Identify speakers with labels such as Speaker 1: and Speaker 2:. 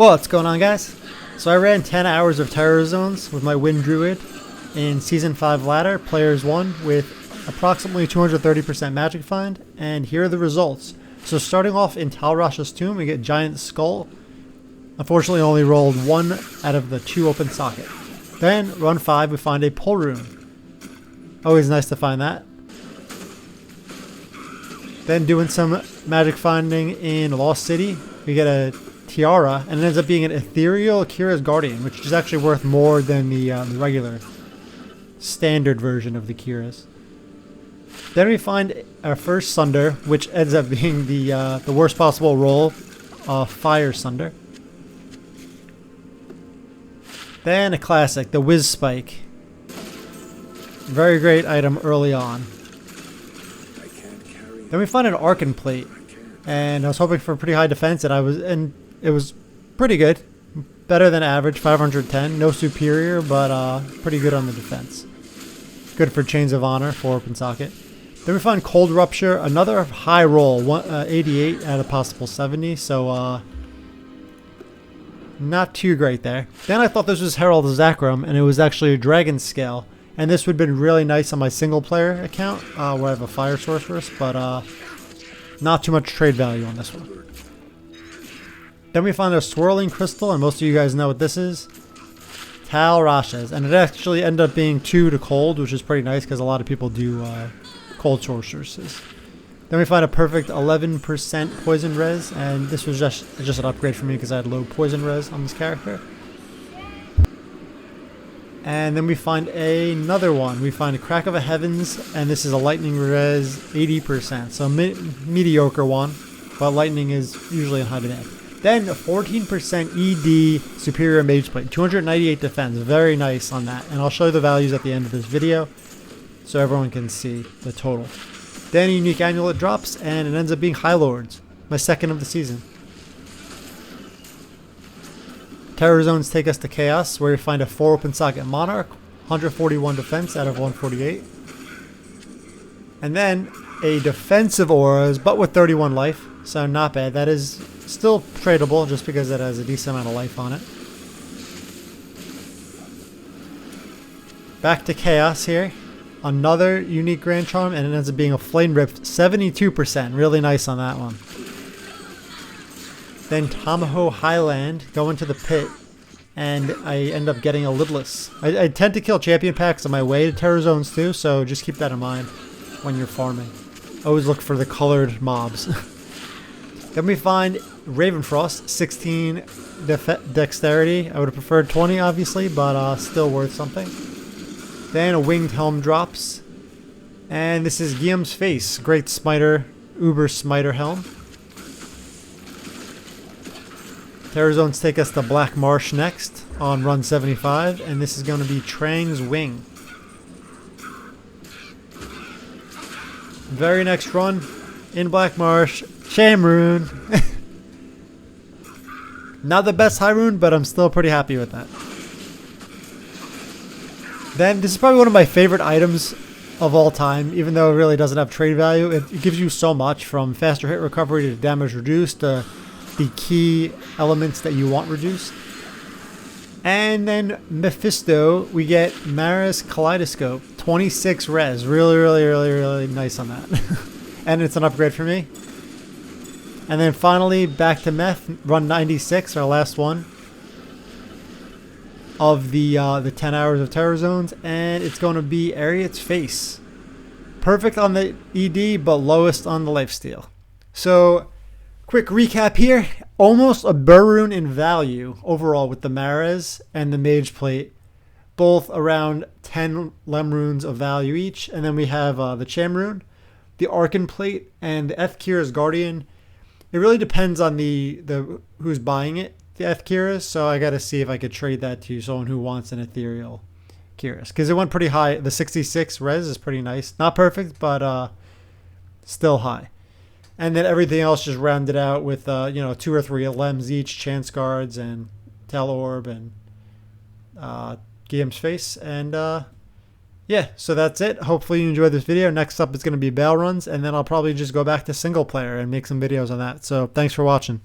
Speaker 1: What's going on, guys? So I ran 10 hours of Terror Zones with my Wind Druid in Season 5 ladder, Players 1, with approximately 230% Magic Find, and here are the results. So starting off in Talrash's Tomb, we get Giant Skull. Unfortunately, only rolled 1 out of the 2 open socket. Then, run 5, we find a Pull Rune. Always nice to find that. Then doing some magic finding in Lost City, we get a Tiara, and it ends up being an Ethereal Kira's Guardian, which is actually worth more than the regular standard version of the Kira's. Then we find our first Sunder, which ends up being the worst possible roll, Fire Sunder. Then a classic, the Whiz Spike. Very great item early on. Then we find an Arcan Plate, and I was hoping for pretty high defense, and it was pretty good, better than average, 510, no superior, but pretty good on the defense. Good for Chains of Honor, 4 open socket. Then we find Cold Rupture, another high roll, 88 out of possible 70, so not too great there. Then I thought this was Herald of Zakram, and it was actually a Dragon Scale. And this would have been really nice on my single player account, where I have a Fire Sorceress, but not too much trade value on this one. Then we find a Swirling Crystal, and most of you guys know what this is. Talrash's, and it actually ended up being 2 to cold, which is pretty nice because a lot of people do cold sorceresses. Then we find a perfect 11% poison res, and this was just an upgrade for me because I had low poison res on this character. And then we find another one. We find a Crack of the Heavens, and this is a lightning res 80%, so mediocre one, but lightning is usually in high demand. Then a 14% ED superior mage plate, 298 defense, very nice on that, and I'll show you the values at the end of this video so everyone can see the total. Then a unique amulet drops, and it ends up being High Lords, my second of the season. Terror Zones take us to Chaos, where we find a 4 open socket Monarch, 141 defense out of 148. And then a defensive Auras, but with 31 life, so not bad. That is still tradable just because it has a decent amount of life on it. Back to Chaos here. Another unique Grand Charm, and it ends up being a Flame Rift, 72%. Really nice on that one. Then Tamaho Highland, go into the pit, and I end up getting a Lidless. I tend to kill champion packs on my way to Terror Zones too, so just keep that in mind when you're farming. Always look for the colored mobs. Then we find Ravenfrost, 16 dexterity. I would have preferred 20 obviously, but still worth something. Then a Winged Helm drops, and this is Guillaume's Face, Great Smiter, Uber Smiter Helm. Terror Zones take us to Black Marsh next on run 75, and this is going to be Trang's Wing. Very next run in Black Marsh, Shamroon. Not the best high rune, but I'm still pretty happy with that. Then this is probably one of my favorite items of all time, even though it really doesn't have trade value. It gives you so much, from faster hit recovery to damage reduced to the key elements that you want reduced. And then Mephisto, we get Mara's Kaleidoscope, 26 res. Really nice on that. And it's an upgrade for me. And then finally back to Meth, run 96, our last one of the 10 hours of Terror Zones, and it's going to be Ariat's Face. Perfect on the ED, but lowest on the lifesteal. So quick recap here. Almost a Burrune in value overall with the Maras and the Mage Plate. Both around 10 Lem Runes of value each. And then we have the Chamrune, the Arcan Plate, and the Kira's Guardian. It really depends on the who's buying it, the Kira's. So I got to see if I could trade that to someone who wants an Ethereal Kira's. Because it went pretty high. The 66 res is pretty nice. Not perfect, but still high. And then everything else just rounded out with 2 or 3 Lems each, Chance Guards, and Tel Orb, and Guillaume's Face. And yeah, so that's it. Hopefully you enjoyed this video. Next up is going to be Bail Runs, and then I'll probably just go back to single player and make some videos on that. So thanks for watching.